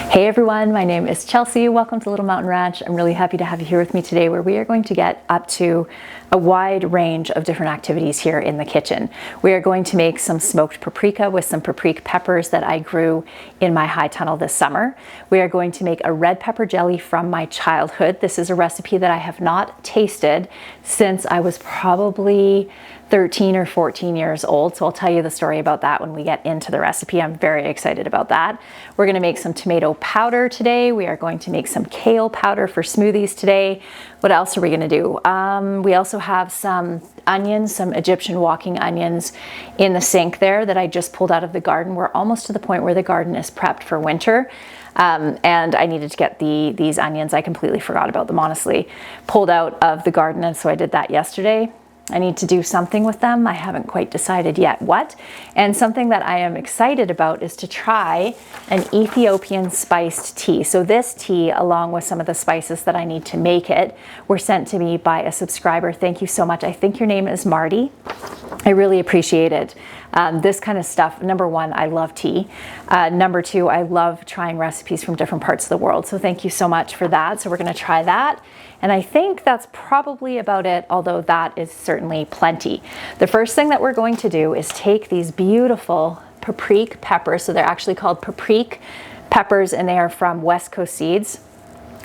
Hey everyone, my name is Chelsea. Welcome to Little Mountain Ranch. I'm really happy to have you here with me today where we are going to get up to a wide range of different activities here in the kitchen. We are going to make some smoked paprika with some paprika peppers that I grew in my high tunnel this summer. We are going to make a red pepper jelly from my childhood. This is a recipe that I have not tasted since I was probably 13 or 14 years old. So I'll tell you the story about that when we get into the recipe. I'm very excited about that. We're gonna make some tomato powder today. We are going to make some kale powder for smoothies today. What else are we gonna do? We also have some onions, some Egyptian walking onions in the sink there that I just pulled out of the garden. We're almost to the point where the garden is prepped for winter. And I needed to get these onions. I completely forgot about them, honestly. Pulled out of the garden, and so I did that yesterday. I need to do something with them. I haven't quite decided yet what. And something that I am excited about is to try an Ethiopian spiced tea. So this tea, along with some of the spices that I need to make it, were sent to me by a subscriber. Thank you so much. I think your name is Marty. I really appreciate it. This kind of stuff, number one, I love tea. Number two, I love trying recipes from different parts of the world. So thank you so much for that. So we're gonna try that. And I think that's probably about it, although that is certainly plenty. The first thing that we're going to do is take these beautiful paprika peppers. So they're actually called paprika peppers, and they are from West Coast Seeds.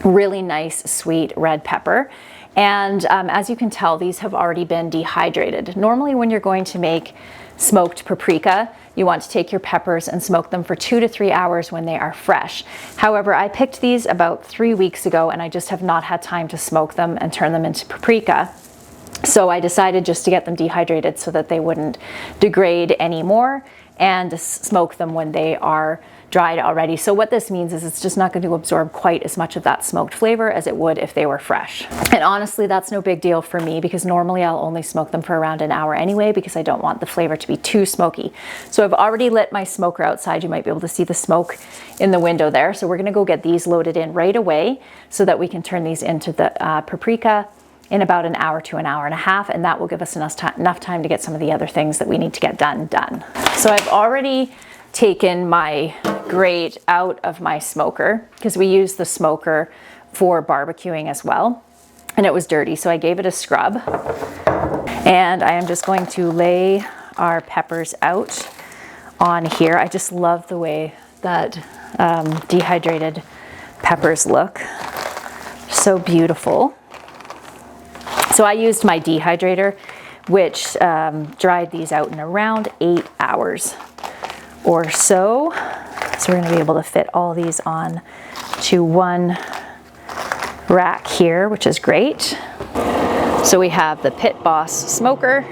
Really nice, sweet red pepper. And as you can tell, these have already been dehydrated. Normally when you're going to make smoked paprika, you want to take your peppers and smoke them for 2 to 3 hours when they are fresh. However, I picked these about 3 weeks ago and I just have not had time to smoke them and turn them into paprika. So I decided just to get them dehydrated so that they wouldn't degrade anymore, and to smoke them when they are dried already. So what this means is it's just not going to absorb quite as much of that smoked flavor as it would if they were fresh. And honestly, that's no big deal for me because normally I'll only smoke them for around an hour anyway because I don't want the flavor to be too smoky. So I've already lit my smoker outside. You might be able to see the smoke in the window there. So we're going to go get these loaded in right away so that we can turn these into the paprika in about an hour to an hour and a half, and that will give us enough time to get some of the other things that we need to get done. So I've already taken my grate out of my smoker because we use the smoker for barbecuing as well, and it was dirty, so I gave it a scrub. And I am just going to lay our peppers out on here. I just love the way that dehydrated peppers look. So beautiful. So I used my dehydrator, which dried these out in around 8 hours or so. So we're gonna be able to fit all these on to one rack here, which is great. So we have the Pit Boss smoker.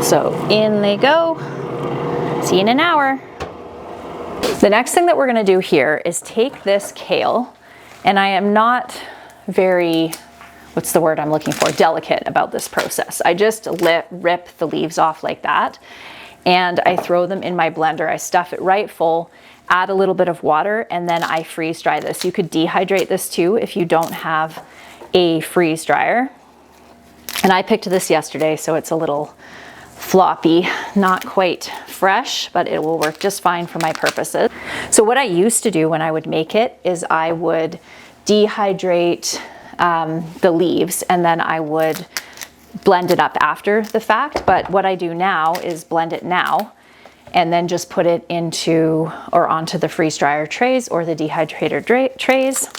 So in they go. See you in an hour. The next thing that we're gonna do here is take this kale, and I am not very, what's the word I'm looking for, delicate about this process. I just rip the leaves off like that, and I throw them in my blender. I stuff it right full, add a little bit of water, and then I freeze dry this. You could dehydrate this too if you don't have a freeze dryer. And I picked this yesterday, so it's a little floppy, not quite fresh, but it will work just fine for my purposes. So what I used to do when I would make it is I would dehydrate the leaves and then I would blend it up after the fact. But what I do now is blend it now and then just put it into or onto the freeze dryer trays or the dehydrator trays,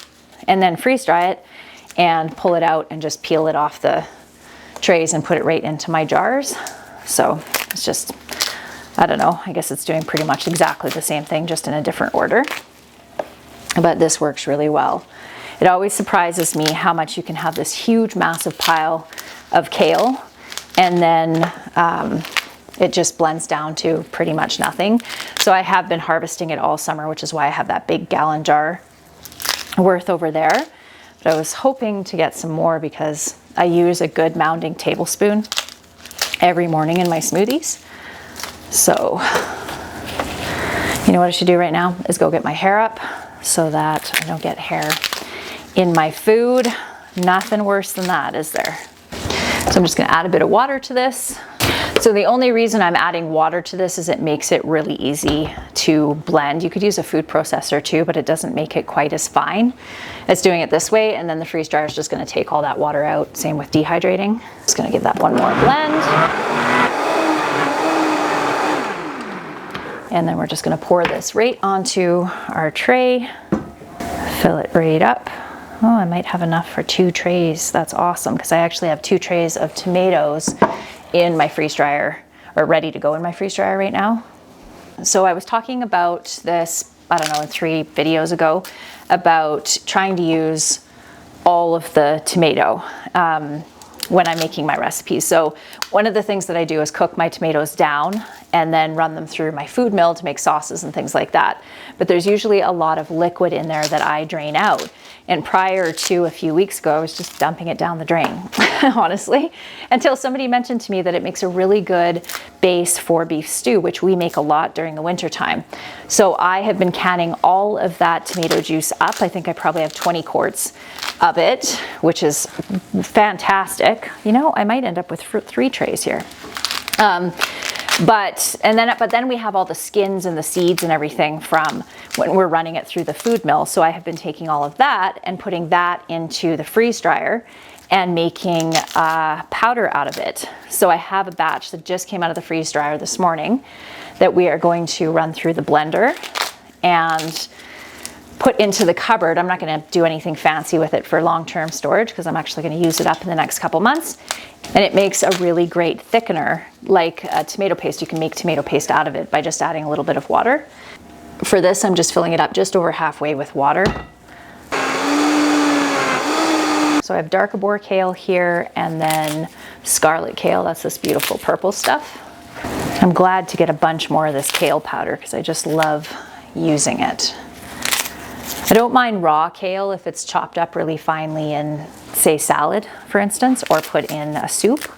and then freeze dry it and pull it out and just peel it off the trays and put it right into my jars. So it's just, I don't know, I guess it's doing pretty much exactly the same thing, just in a different order. But this works really well. It always surprises me how much you can have this huge, massive pile of kale, and then it just blends down to pretty much nothing. So I have been harvesting it all summer, which is why I have that big gallon jar worth over there. But I was hoping to get some more because I use a good mounding tablespoon every morning in my smoothies. So, you know what I should do right now is go get my hair up so that I don't get hair in my food. Nothing worse than that, is there? So I'm just gonna add a bit of water to this. So the only reason I'm adding water to this is it makes it really easy to blend. You could use a food processor too, but it doesn't make it quite as fine as doing it this way. And then the freeze dryer is just going to take all that water out. Same with dehydrating. Just going to give that one more blend. And then we're just going to pour this right onto our tray. Fill it right up. Oh, I might have enough for 2 trays. That's awesome, because I actually have 2 trays of tomatoes in my freeze dryer, or ready to go in my freeze dryer right now. So I was talking about this, I don't know, 3 videos ago, about trying to use all of the tomato when I'm making my recipes. So one of the things that I do is cook my tomatoes down and then run them through my food mill to make sauces and things like that. But there's usually a lot of liquid in there that I drain out. And prior to a few weeks ago, I was just dumping it down the drain, honestly, until somebody mentioned to me that it makes a really good base for beef stew, which we make a lot during the winter time. So I have been canning all of that tomato juice up. I think I probably have 20 quarts of it, which is fantastic. You know, I might end up with 3 trays here. But then we have all the skins and the seeds and everything from when we're running it through the food mill. So I have been taking all of that and putting that into the freeze dryer and making powder out of it. So I have a batch that just came out of the freeze dryer this morning that we are going to run through the blender and put into the cupboard. I'm not going to do anything fancy with it for long-term storage because I'm actually going to use it up in the next couple months. And it makes a really great thickener, like tomato paste. You can make tomato paste out of it by just adding a little bit of water. For this, I'm just filling it up just over halfway with water. So I have dark arbor kale here and then scarlet kale. That's this beautiful purple stuff. I'm glad to get a bunch more of this kale powder because I just love using it. I don't mind raw kale if it's chopped up really finely in, say, salad, for instance, or put in a soup.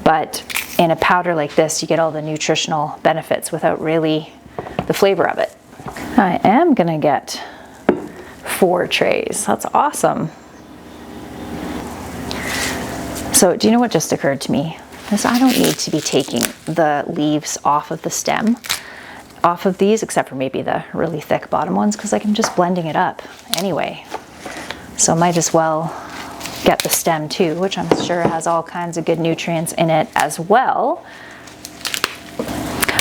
But in a powder like this, you get all the nutritional benefits without really the flavor of it. I am gonna get 4 trays. That's awesome. So do you know what just occurred to me? Is I don't need to be taking the leaves off of the stem, off of these, except for maybe the really thick bottom ones, because I'm just blending it up anyway. So might as well get the stem too, which I'm sure has all kinds of good nutrients in it as well.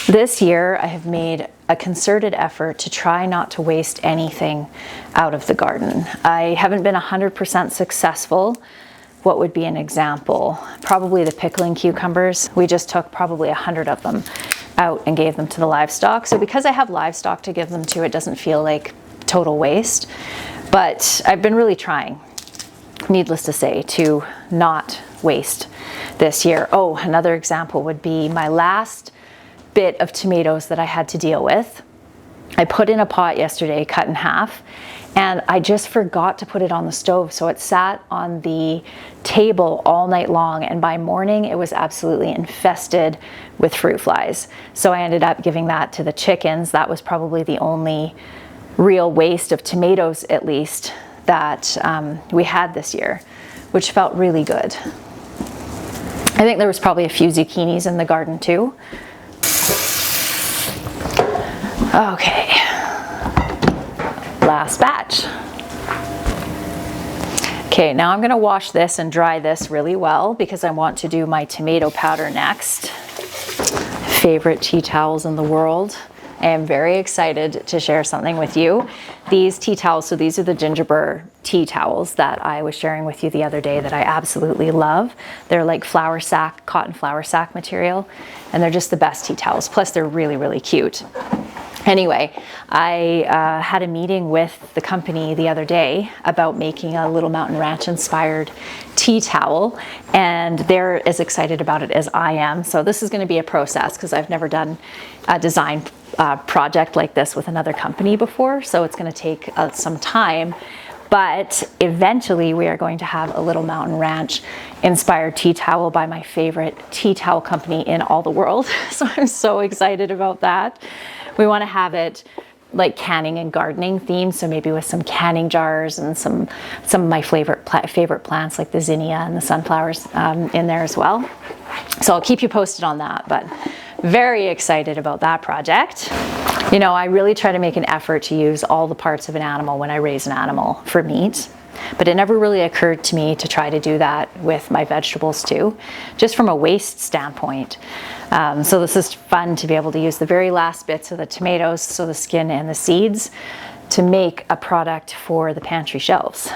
This year I have made a concerted effort to try not to waste anything out of the garden. I haven't been 100% successful. What would be an example? Probably the pickling cucumbers. We just took probably 100 of them out and gave them to the livestock. So because I have livestock to give them to, it doesn't feel like total waste. But I've been really trying, needless to say, to not waste this year. Oh, another example would be my last bit of tomatoes that I had to deal with. I put in a pot yesterday, cut in half, and I just forgot to put it on the stove. So it sat on the table all night long, and by morning it was absolutely infested with fruit flies. So I ended up giving that to the chickens. That was probably the only real waste of tomatoes, at least, that we had this year, which felt really good. I think there was probably a few zucchinis in the garden too. Okay, last batch. Okay, now I'm gonna wash this and dry this really well because I want to do my tomato powder next. Favorite tea towels in the world. I am very excited to share something with you. These tea towels, so these are the gingerbread tea towels that I was sharing with you the other day that I absolutely love. They're like flour sack, cotton flour sack material, and they're just the best tea towels. Plus they're really, really cute. Anyway, I had a meeting with the company the other day about making a Little Mountain Ranch inspired tea towel, and they're as excited about it as I am. So this is going to be a process because I've never done a design project like this with another company before. So it's going to take some time, but eventually we are going to have a Little Mountain Ranch inspired tea towel by my favorite tea towel company in all the world. So I'm so excited about that. We want to have it like canning and gardening themed, so maybe with some canning jars and some of my favorite plants like the zinnia and the sunflowers in there as well. So I'll keep you posted on that, but very excited about that project. You know, I really try to make an effort to use all the parts of an animal when I raise an animal for meat, but it never really occurred to me to try to do that with my vegetables too, just from a waste standpoint. So this is fun to be able to use the very last bits of the tomatoes, so the skin and the seeds, to make a product for the pantry shelves.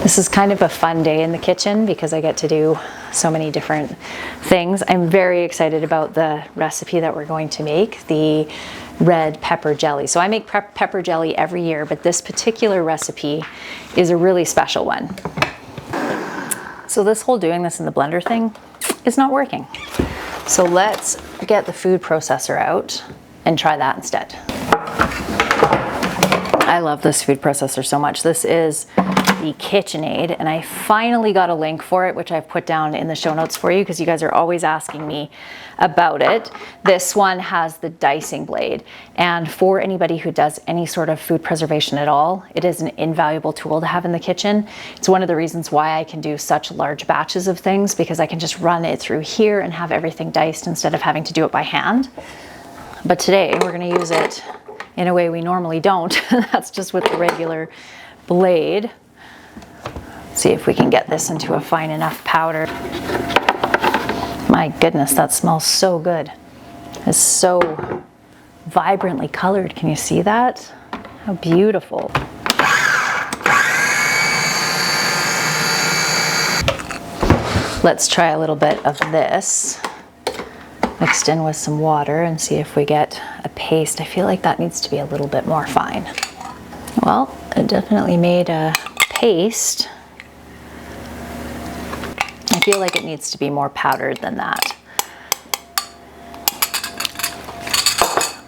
This is kind of a fun day in the kitchen because I get to do so many different things. I'm very excited about the recipe that we're going to make, the red pepper jelly. So I make pepper jelly every year, but this particular recipe is a really special one. So this whole doing this in the blender thing is not working. So let's get the food processor out and try that instead. I love this food processor so much. This is the KitchenAid, and I finally got a link for it, which I've put down in the show notes for you because you guys are always asking me about it. This one has the dicing blade, and for anybody who does any sort of food preservation at all, it is an invaluable tool to have in the kitchen. It's one of the reasons why I can do such large batches of things, because I can just run it through here and have everything diced instead of having to do it by hand. But today we're going to use it in a way we normally don't. That's just with the regular blade. See if we can get this into a fine enough powder. My goodness, that smells so good. It's so vibrantly colored. Can you see that? How beautiful. Let's try a little bit of this mixed in with some water and see if we get a paste. I feel like that needs to be a little bit more fine. Well, it definitely made a paste. I feel like it needs to be more powdered than that.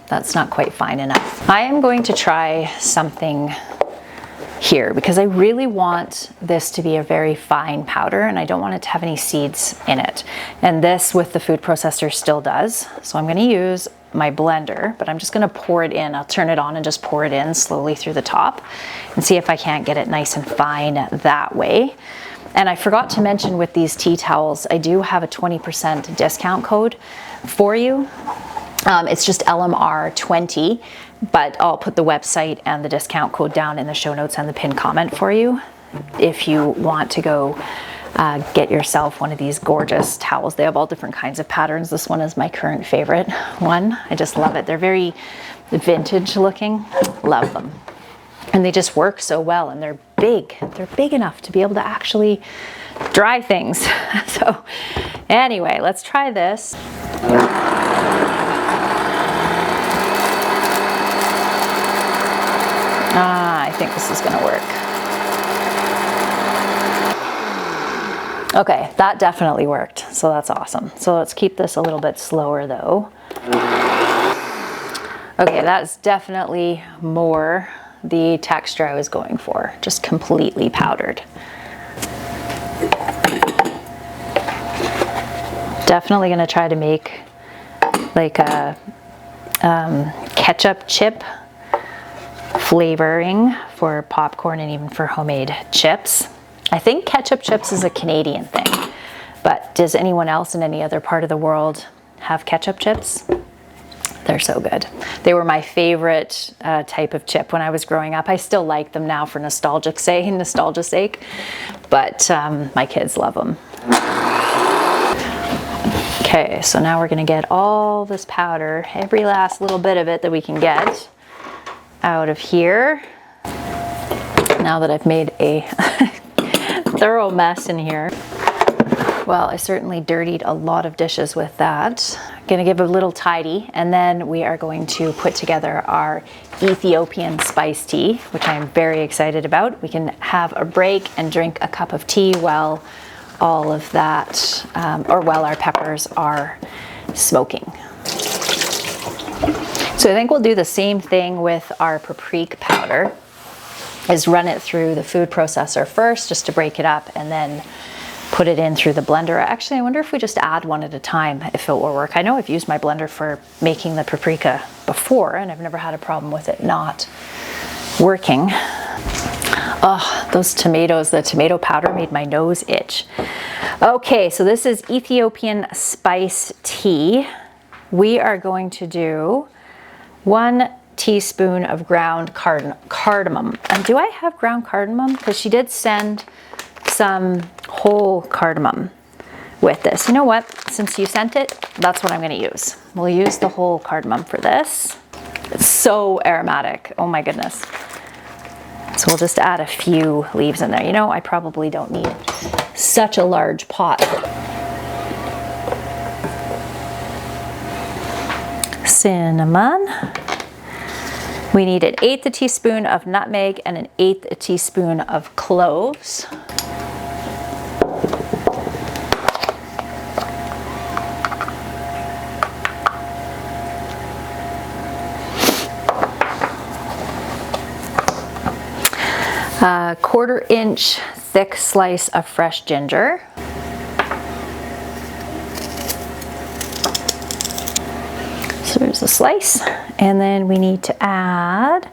That's not quite fine enough. I am going to try something here because I really want this to be a very fine powder and I don't want it to have any seeds in it. And this with the food processor still does. So I'm going to use my blender, but I'm just going to pour it in. I'll turn it on and just pour it in slowly through the top and see if I can't get it nice and fine that way. And I forgot to mention with these tea towels, I do have a 20% discount code for you. It's just LMR 20, but I'll put the website and the discount code down in the show notes and the pinned comment for you if you want to go get yourself one of these gorgeous towels. They have all different kinds of patterns. This one is my current favorite one. I just love it. They're very vintage looking. Love them. And they just work so well, and they're big. They're big enough to be able to actually dry things. So anyway, let's try this. I think this is gonna work. Okay, that definitely worked, so that's awesome. So let's keep this a little bit slower though. Okay, that's definitely more the texture I was going for, just completely powdered. Definitely gonna try to make like a ketchup chip flavoring for popcorn and even for homemade chips. I think ketchup chips is a Canadian thing, but does anyone else in any other part of the world have ketchup chips? They're so good. They were my favorite type of chip when I was growing up. I still like them now for nostalgia's sake, but my kids love them. Okay, so now we're gonna get all this powder, every last little bit of it that we can get out of here. Now that I've made a thorough mess in here. Well, I certainly dirtied a lot of dishes with that. Gonna give a little tidy, and then we are going to put together our Ethiopian spice tea, which I'm very excited about. We can have a break and drink a cup of tea while all of that, or while our peppers are smoking. So I think we'll do the same thing with our paprika powder, is run it through the food processor first just to break it up and then put it in through the blender. Actually, I wonder if we just add one at a time, if it will work. I know I've used my blender for making the paprika before, and I've never had a problem with it not working. Oh, those tomatoes, the tomato powder made my nose itch. Okay, so this is Ethiopian spice tea. We are going to do 1 teaspoon of ground cardamom. And do I have ground cardamom? Because she did send some whole cardamom with this. You know what? Since you sent it, that's what I'm going to use. We'll use the whole cardamom for this. It's so aromatic. Oh my goodness. So we'll just add a few leaves in there. You know, I probably don't need such a large pot. Cinnamon. We need 1/8 a teaspoon of nutmeg and 1/8 a teaspoon of cloves. A 1/4 inch thick slice of fresh ginger. So there's a slice, and then we need to add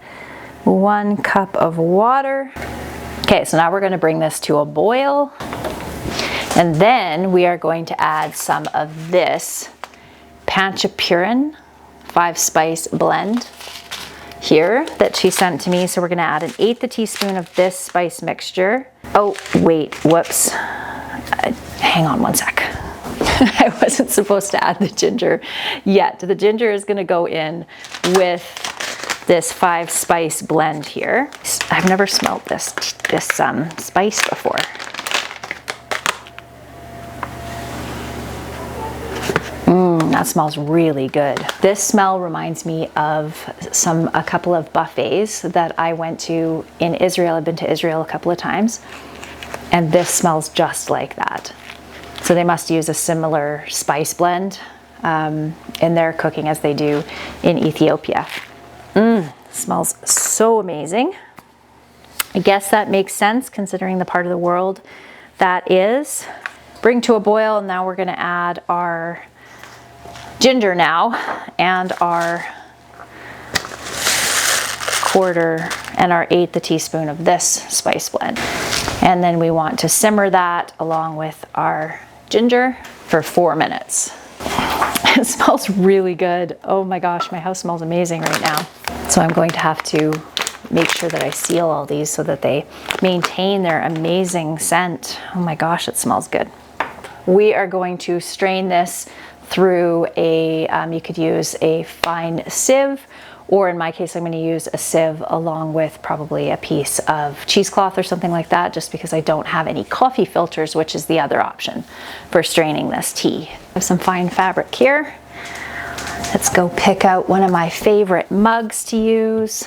1 cup of water. Okay, so now we're going to bring this to a boil, and then we are going to add some of this Paprika 5-spice blend here that she sent to me. So we're going to add 1/8 a teaspoon of this spice mixture. Oh, wait, whoops. Hang on one sec. I wasn't supposed to add the ginger yet. The ginger is going to go in with this 5-spice blend here. I've never smelled this spice before. That smells really good. This smell reminds me of a couple of buffets that I went to in Israel. I've been to Israel a couple of times, and this smells just like that. So they must use a similar spice blend in their cooking as they do in Ethiopia. Smells so amazing. I guess that makes sense considering the part of the world that is. Bring to a boil, and now we're going to add our ginger now and our 1/4 and our 1/8 a teaspoon of this spice blend. And then we want to simmer that along with our ginger for 4 minutes. It smells really good. Oh my gosh, my house smells amazing right now. So I'm going to have to make sure that I seal all these so that they maintain their amazing scent. Oh my gosh, it smells good. We are going to strain this through you could use a fine sieve, or in my case, I'm going to use a sieve along with probably a piece of cheesecloth or something like that, just because I don't have any coffee filters, which is the other option for straining this tea. I have some fine fabric here. Let's go pick out one of my favorite mugs to use.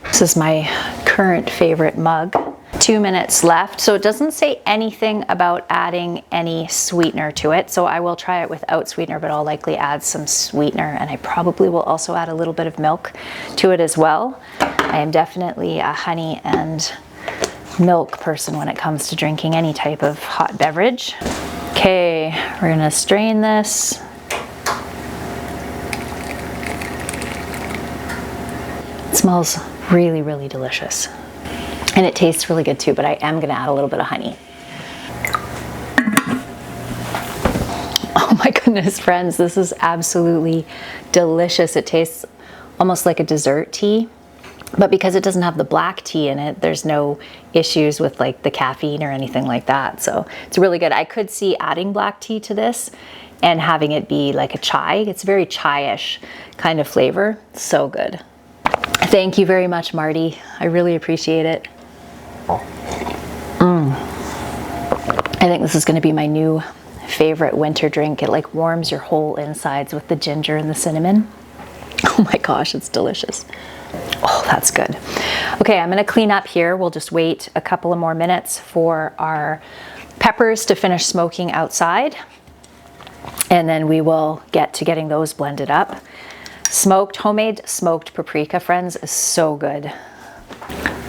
This is my current favorite mug. 2 minutes left. So it doesn't say anything about adding any sweetener to it. So I will try it without sweetener, but I'll likely add some sweetener, and I probably will also add a little bit of milk to it as well. I am definitely a honey and milk person when it comes to drinking any type of hot beverage. Okay, we're gonna strain this. It smells really, really delicious. And it tastes really good too, but I am gonna add a little bit of honey. Oh my goodness, friends, this is absolutely delicious. It tastes almost like a dessert tea, but because it doesn't have the black tea in it, there's no issues with like the caffeine or anything like that. So it's really good. I could see adding black tea to this and having it be like a chai. It's very chai-ish kind of flavor. So good. Thank you very much, Marty. I really appreciate it. I think this is going to be my new favorite winter drink. It like warms your whole insides with the ginger and the cinnamon. Oh my gosh, it's delicious. Oh, that's good. Okay, I'm going to clean up here. We'll just wait a couple of more minutes for our peppers to finish smoking outside, and then we will get to getting those blended up. Homemade smoked paprika, friends, is so good.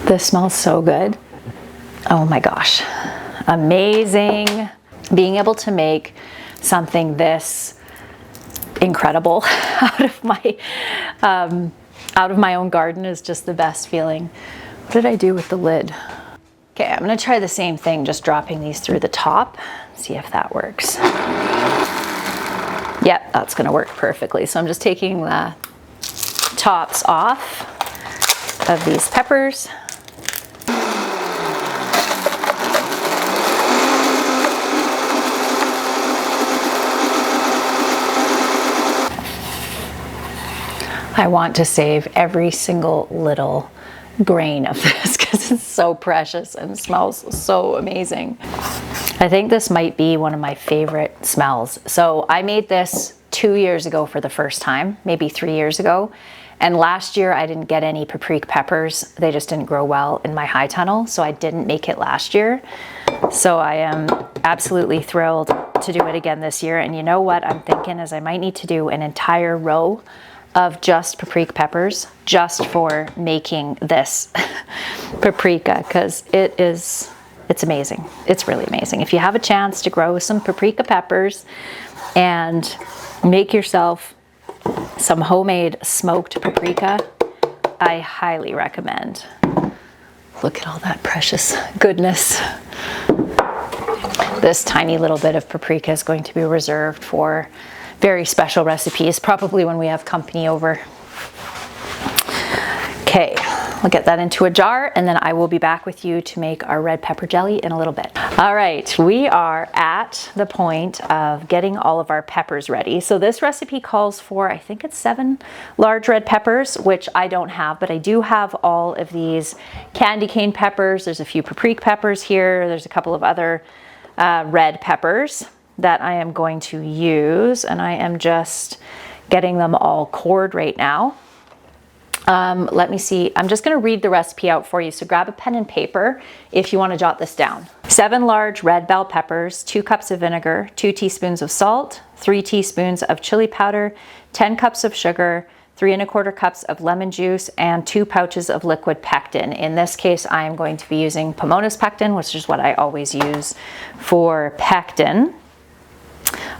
This smells so good. Oh my gosh, amazing. Being able to make something this incredible out of my own garden is just the best feeling. What did I do with the lid? Okay, I'm gonna try the same thing, just dropping these through the top, see if that works. Yep, that's gonna work perfectly. So I'm just taking the tops off of these peppers. I want to save every single little grain of this because it's so precious and smells so amazing. I think this might be one of my favorite smells. So I made this 2 years ago for the first time, maybe 3 years ago. And last year I didn't get any paprika peppers. They just didn't grow well in my high tunnel, so I didn't make it last year. So I am absolutely thrilled to do it again this year. And you know what I'm thinking is I might need to do an entire row of just paprika peppers just for making this paprika, because it's amazing. It's really amazing. If you have a chance to grow some paprika peppers and make yourself some homemade smoked paprika, I highly recommend. Look at all that precious goodness. This tiny little bit of paprika is going to be reserved for very special recipes, probably when we have company over. Okay, we'll get that into a jar and then I will be back with you to make our red pepper jelly in a little bit. All right, we are at the point of getting all of our peppers ready. So this recipe calls for, I think it's 7 large red peppers, which I don't have, but I do have all of these candy cane peppers. There's a few paprika peppers here. There's a couple of other red peppers that I am going to use, and I am just getting them all cored right now. Let me see, I'm just gonna read the recipe out for you, so grab a pen and paper if you wanna jot this down. 7 large red bell peppers, 2 cups of vinegar, 2 teaspoons of salt, 3 teaspoons of chili powder, 10 cups of sugar, 3 1/4 cups of lemon juice, and 2 pouches of liquid pectin. In this case, I am going to be using Pomona's pectin, which is what I always use for pectin.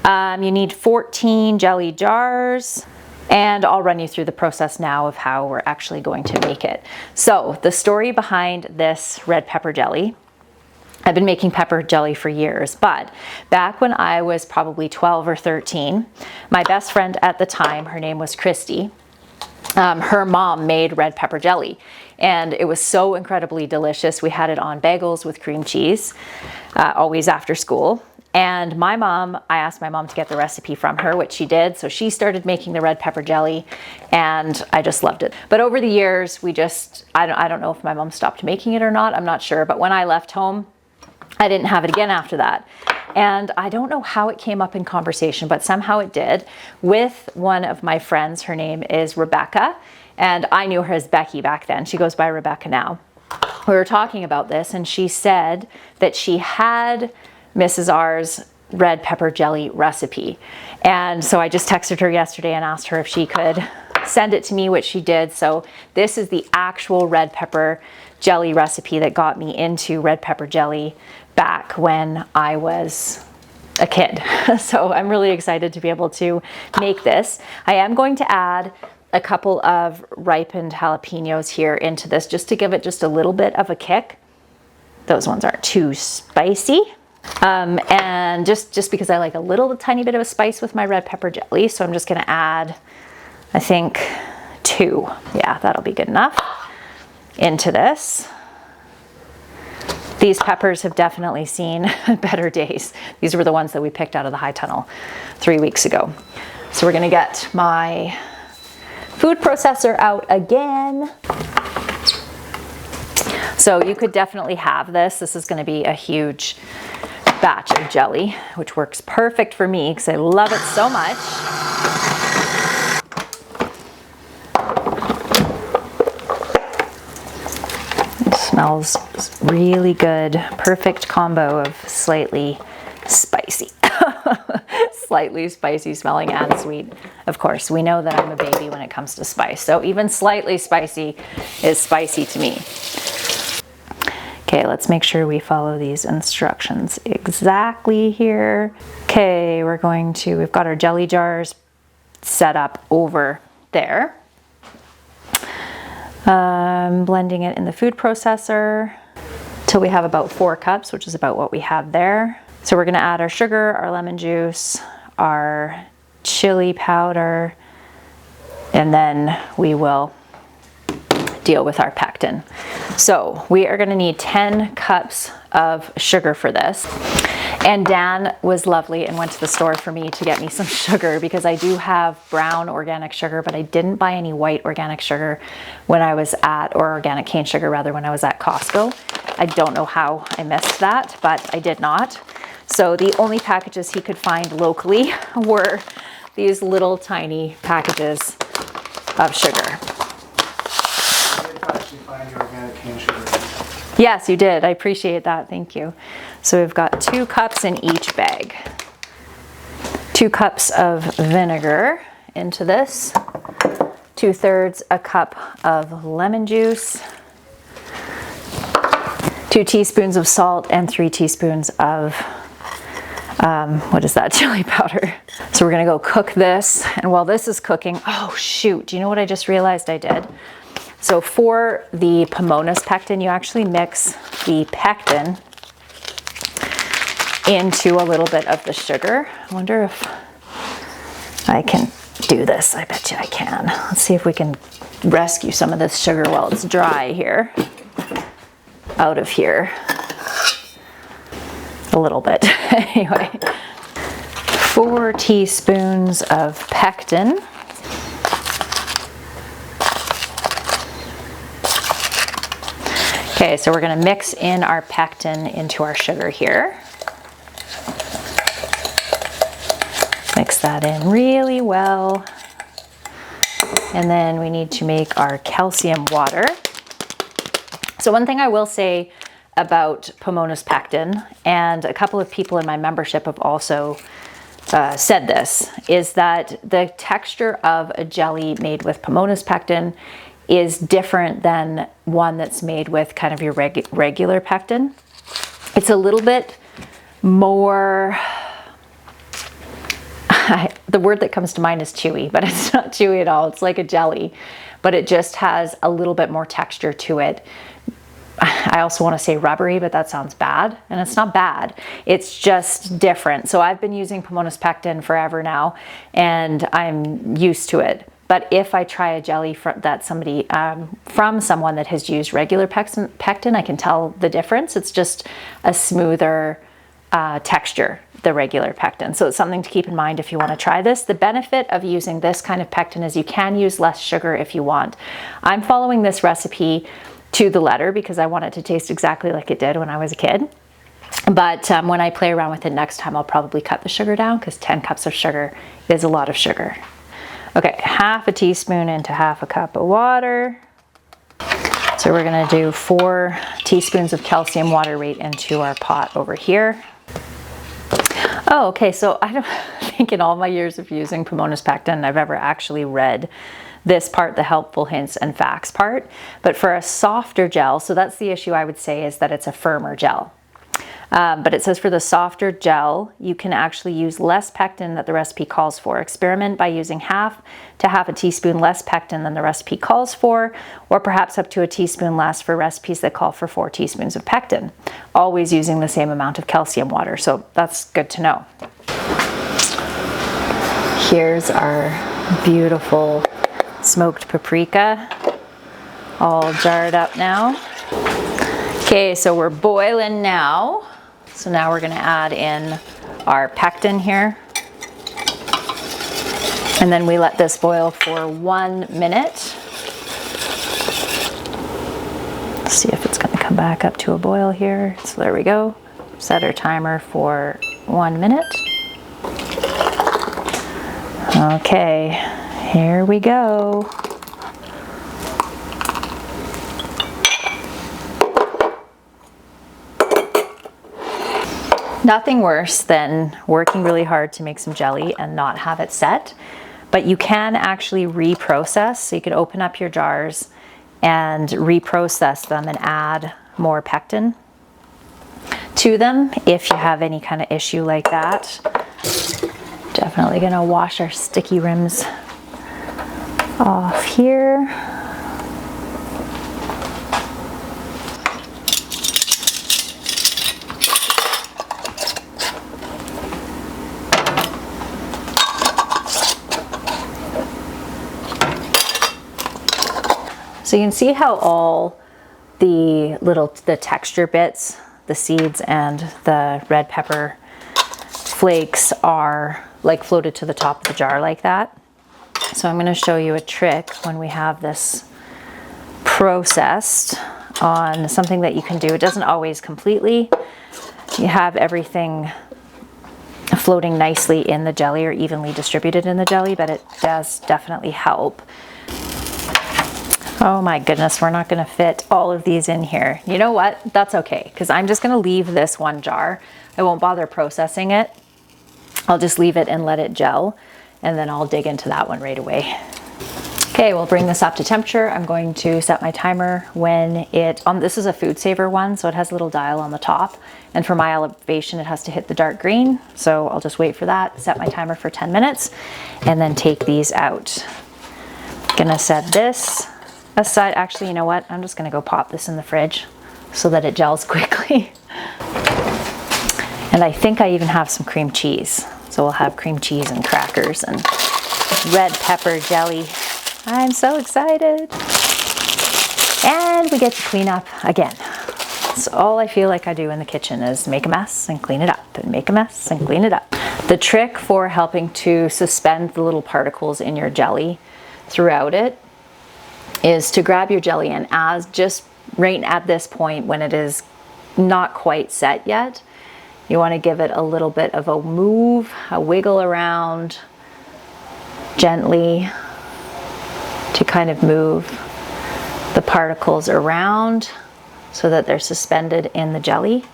You need 14 jelly jars, and I'll run you through the process now of how we're actually going to make it. So the story behind this red pepper jelly, I've been making pepper jelly for years, but back when I was probably 12 or 13, my best friend at the time, her name was Christy, her mom made red pepper jelly, and it was so incredibly delicious. We had it on bagels with cream cheese, always after school. And I asked my mom to get the recipe from her, which she did. So she started making the red pepper jelly and I just loved it. But over the years, I don't know if my mom stopped making it or not, I'm not sure. But when I left home, I didn't have it again after that. And I don't know how it came up in conversation, but somehow it did, with one of my friends. Her name is Rebecca, and I knew her as Becky back then. She goes by Rebecca now. We were talking about this and she said that she had Mrs. R's red pepper jelly recipe. And so I just texted her yesterday and asked her if she could send it to me, which she did. So this is the actual red pepper jelly recipe that got me into red pepper jelly back when I was a kid. So I'm really excited to be able to make this. I am going to add a couple of ripened jalapenos here into this just to give it just a little bit of a kick. Those ones aren't too spicy. And just because I like a little tiny bit of a spice with my red pepper jelly, so I'm just gonna add, I think, 2. Yeah, that'll be good enough into this. These peppers have definitely seen better days. These were the ones that we picked out of the high tunnel 3 weeks ago. So we're gonna get my food processor out again. So you could definitely have this. This is gonna be a huge batch of jelly, which works perfect for me because I love it so much. It smells really good. Perfect combo of slightly spicy. Slightly spicy smelling and sweet. Of course, we know that I'm a baby when it comes to spice, so even slightly spicy is spicy to me. Okay, let's make sure we follow these instructions exactly here. Okay, we've got our jelly jars set up over there. Blending it in the food processor till we have about 4 cups, which is about what we have there. So we're gonna add our sugar, our lemon juice, our chili powder, and then we will deal with our pectin. So we are gonna need 10 cups of sugar for this. And Dan was lovely and went to the store for me to get me some sugar, because I do have brown organic sugar, but I didn't buy any white organic sugar when I was at, or organic cane sugar rather, when I was at Costco. I don't know how I missed that, but I did not. So the only packages he could find locally were these little tiny packages of sugar. Actually find your organic cane sugar. Yes, you did. I appreciate that. Thank you. So we've got 2 cups in each bag. 2 cups of vinegar into this. 2/3 a cup of lemon juice. 2 teaspoons of salt and 3 teaspoons of what is that, chili powder. So we're gonna go cook this. And while this is cooking, oh shoot, do you know what I just realized I did? So for the Pomona's pectin, you actually mix the pectin into a little bit of the sugar. I wonder if I can do this. I bet you I can. Let's see if we can rescue some of this sugar while it's dry here, out of here. A little bit. Anyway, 4 teaspoons of pectin. Okay, so we're gonna mix in our pectin into our sugar here. Mix that in really well. And then we need to make our calcium water. So one thing I will say about Pomona's pectin, and a couple of people in my membership have also said this, is that the texture of a jelly made with Pomona's pectin is different than one that's made with kind of your regular pectin. It's a little bit more, the word that comes to mind is chewy, but it's not chewy at all. It's like a jelly, but it just has a little bit more texture to it. I also want to say rubbery, but that sounds bad, and it's not bad. It's just different. So I've been using Pomona's pectin forever now, and I'm used to it. But if I try a jelly from someone that has used regular pectin, I can tell the difference. It's just a smoother texture, the regular pectin. So it's something to keep in mind if you want to try this. The benefit of using this kind of pectin is you can use less sugar if you want. I'm following this recipe to the letter because I want it to taste exactly like it did when I was a kid. But when I play around with it next time, I'll probably cut the sugar down, because 10 cups of sugar is a lot of sugar. Okay, 1/2 teaspoon into 1/2 cup of water. So we're gonna do 4 teaspoons of calcium water right into our pot over here. Oh, okay, so I don't think in all my years of using Pomona's pectin, I've ever actually read this part, the helpful hints and facts part. But for a softer gel, so that's the issue I would say, is that it's a firmer gel. But it says for the softer gel, you can actually use less pectin that the recipe calls for. Experiment by using 1/2 to 1/2 teaspoon less pectin than the recipe calls for, or perhaps up to a teaspoon less for recipes that call for 4 teaspoons of pectin. Always using the same amount of calcium water, so that's good to know. Here's our beautiful smoked paprika, all jarred up now. Okay, so we're boiling now. So now we're gonna add in our pectin here. And then we let this boil for 1 minute. Let's see if it's gonna come back up to a boil here. So there we go. Set our timer for 1 minute. Okay, here we go. Nothing worse than working really hard to make some jelly and not have it set, but you can actually reprocess. So you could open up your jars and reprocess them and add more pectin to them if you have any kind of issue like that. Definitely gonna wash our sticky rims off here. So you can see how all the texture bits, the seeds and the red pepper flakes are like floated to the top of the jar like that. So I'm going to show you a trick when we have this processed on something that you can do. It doesn't always completely. You have everything floating nicely in the jelly or evenly distributed in the jelly, but it does definitely help. Oh my goodness, we're not going to fit all of these in here. You know what? That's okay, because I'm just going to leave this one jar. I won't bother processing it. I'll just leave it and let it gel, and then I'll dig into that one right away. Okay, we'll bring this up to temperature. I'm going to set my timer when this is a food saver one, so it has a little dial on the top. And for my elevation, it has to hit the dark green. So I'll just wait for that, set my timer for 10 minutes, and then take these out. Gonna set this aside. Actually, you know what? I'm just gonna go pop this in the fridge so that it gels quickly. And I think I even have some cream cheese. So we'll have cream cheese and crackers and red pepper jelly. I'm so excited. And we get to clean up again. So all I feel like I do in the kitchen is make a mess and clean it up, and make a mess and clean it up. The trick for helping to suspend the little particles in your jelly throughout it is to grab your jelly, and as just right at this point when it is not quite set yet, you want to give it a little bit of a move, a wiggle around gently to kind of move the particles around so that they're suspended in the jelly.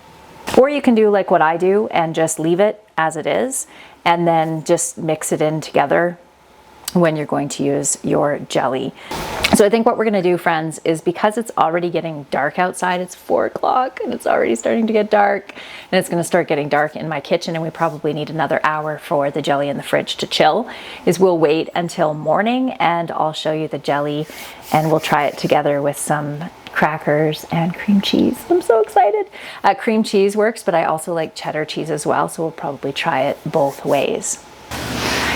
Or you can do like what I do and just leave it as it is and then just mix it in together when you're going to use your jelly. So I think what we're gonna do, friends, is because it's already getting dark outside, it's 4 o'clock and it's already starting to get dark, and it's gonna start getting dark in my kitchen, and we probably need another hour for the jelly in the fridge to chill, is we'll wait until morning and I'll show you the jelly and we'll try it together with some crackers and cream cheese. I'm so excited. Cream cheese works, but I also like cheddar cheese as well, so we'll probably try it both ways.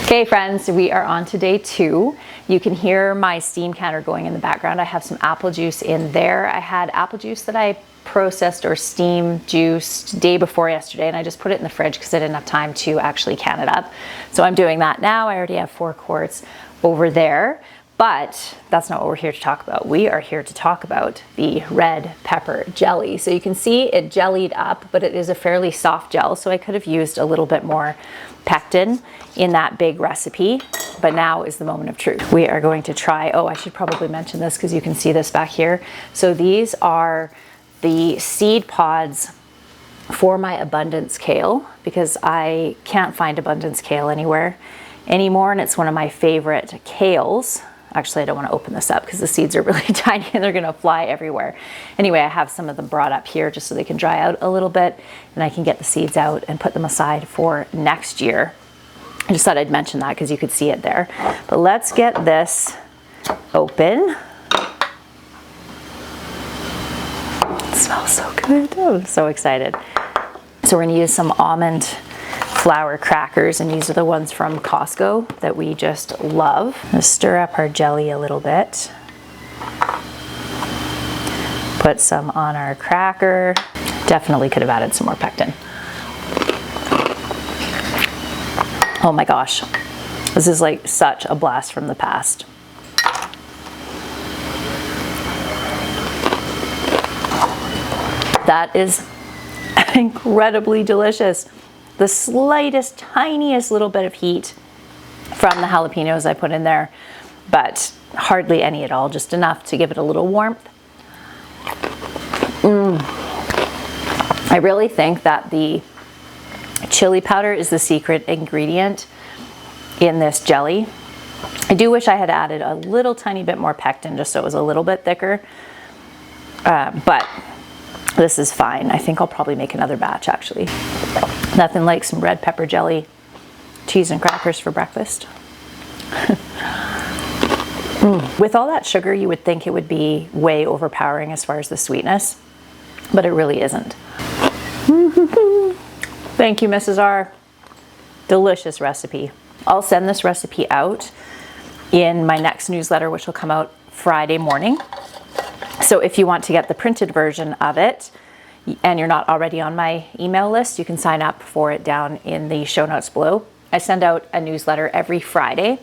Okay friends, we are on to day 2. You can hear my steam counter going in the background. I have some apple juice in there. I had apple juice that I processed or steam juiced day before yesterday, and I just put it in the fridge because I didn't have time to actually can it up. So I'm doing that now. I already have 4 quarts over there, but that's not what we're here to talk about. We are here to talk about the red pepper jelly. So you can see it jellied up, but it is a fairly soft gel, so I could have used a little bit more pectin in that big recipe, but now is the moment of truth. We are going to try, oh, I should probably mention this because you can see this back here. So these are the seed pods for my abundance kale, because I can't find abundance kale anywhere anymore, and it's one of my favorite kales. Actually, I don't want to open this up because the seeds are really tiny and they're going to fly everywhere. Anyway, I have some of them brought up here just so they can dry out a little bit, and I can get the seeds out and put them aside for next year. I just thought I'd mention that because you could see it there. But let's get this open. It smells so good. Oh, I'm so excited. So we're going to use some almond flour crackers, and these are the ones from Costco that we just love. Let's stir up our jelly a little bit. Put some on our cracker. Definitely could have added some more pectin. Oh my gosh, this is like such a blast from the past. That is incredibly delicious. The slightest, tiniest little bit of heat from the jalapenos I put in there, but hardly any at all, just enough to give it a little warmth. I really think that the chili powder is the secret ingredient in this jelly. I do wish I had added a little tiny bit more pectin just so it was a little bit thicker, but this is fine. I think I'll probably make another batch actually. Nothing like some red pepper jelly cheese and crackers for breakfast. With all that sugar, you would think it would be way overpowering as far as the sweetness, but it really isn't. Thank you, Mrs. R. Delicious recipe. I'll send this recipe out in my next newsletter, which will come out Friday morning. So if you want to get the printed version of it and you're not already on my email list, you can sign up for it down in the show notes below. I send out a newsletter every Friday,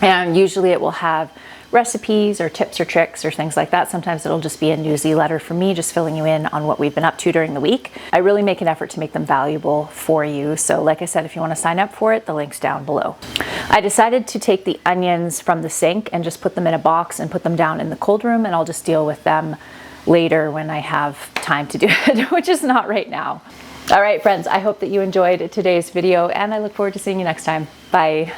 and usually it will have recipes or tips or tricks or things like that. Sometimes it'll just be a newsy letter from me, just filling you in on what we've been up to during the week. I really make an effort to make them valuable for you. So like I said, if you want to sign up for it, the link's down below. I decided to take the onions from the sink and just put them in a box and put them down in the cold room, and I'll just deal with them later when I have time to do it, which is not right now. All right, friends, I hope that you enjoyed today's video, and I look forward to seeing you next time. Bye.